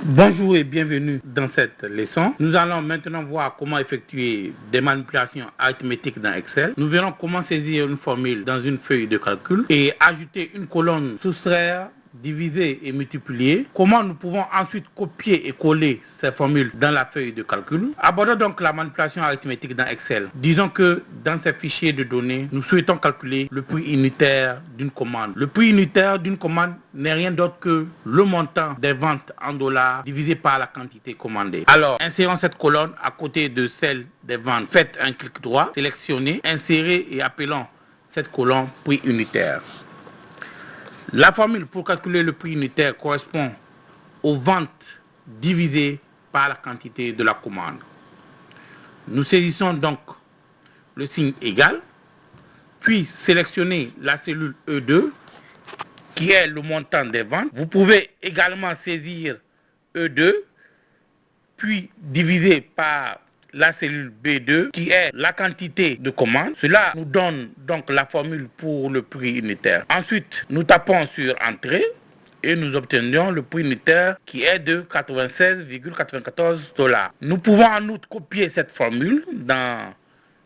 Bonjour et bienvenue dans cette leçon. Nous allons maintenant voir comment effectuer des manipulations arithmétiques dans Excel. Nous verrons comment saisir une formule dans une feuille de calcul et ajouter une colonne, soustraire, diviser et multiplier. Comment nous pouvons ensuite copier et coller ces formules dans la feuille de calcul. Abordons donc la manipulation arithmétique dans Excel. Disons que dans ces fichiers de données, nous souhaitons calculer le prix unitaire d'une commande. Le prix unitaire d'une commande n'est rien d'autre que le montant des ventes en dollars divisé par la quantité commandée. Alors, insérons cette colonne à côté de celle des ventes. Faites un clic droit, sélectionnez, insérez et appelons cette colonne prix unitaire. La formule pour calculer le prix unitaire correspond aux ventes divisées par la quantité de la commande. Nous saisissons donc le signe égal, puis sélectionnez la cellule E2 qui est le montant des ventes. Vous pouvez également saisir E2, puis diviser par la cellule B2 qui est la quantité de commande. Cela nous donne donc la formule pour le prix unitaire. Ensuite, nous tapons sur Entrée et nous obtenons le prix unitaire qui est de 96,94 $. Nous pouvons en outre copier cette formule dans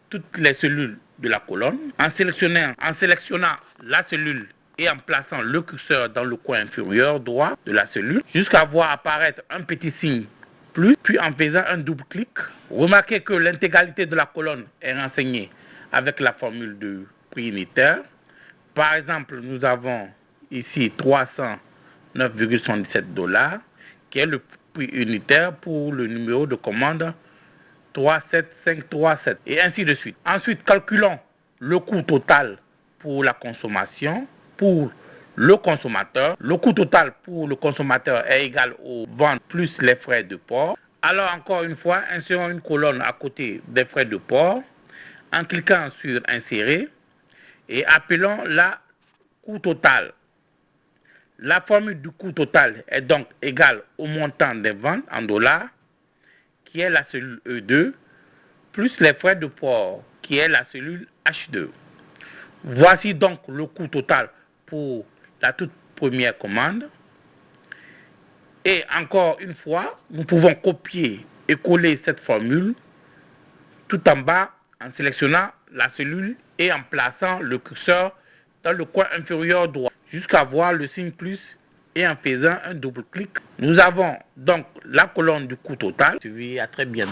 toutes les cellules de la colonne en sélectionnant la cellule et en plaçant le curseur dans le coin inférieur droit de la cellule jusqu'à voir apparaître un petit signe plus, puis en faisant un double clic. Remarquez que l'intégralité de la colonne est renseignée avec la formule de prix unitaire. Par exemple, nous avons ici 309,77 $, qui est le prix unitaire pour le numéro de commande 37537, et ainsi de suite. Ensuite, calculons le coût total pour la consommation pour le consommateur. Le coût total pour le consommateur est égal aux ventes plus les frais de port. Alors encore une fois, insérons une colonne à côté des frais de port en cliquant sur Insérer et appelons la coût total. La formule du coût total est donc égale au montant des ventes en dollars qui est la cellule E2 plus les frais de port qui est la cellule H2. Voici donc le coût total pour la toute première commande. Et encore une fois, nous pouvons copier et coller cette formule tout en bas en sélectionnant la cellule et en plaçant le curseur dans le coin inférieur droit jusqu'à voir le signe plus et en faisant un double clic. Nous avons donc la colonne du coût total. À très bientôt.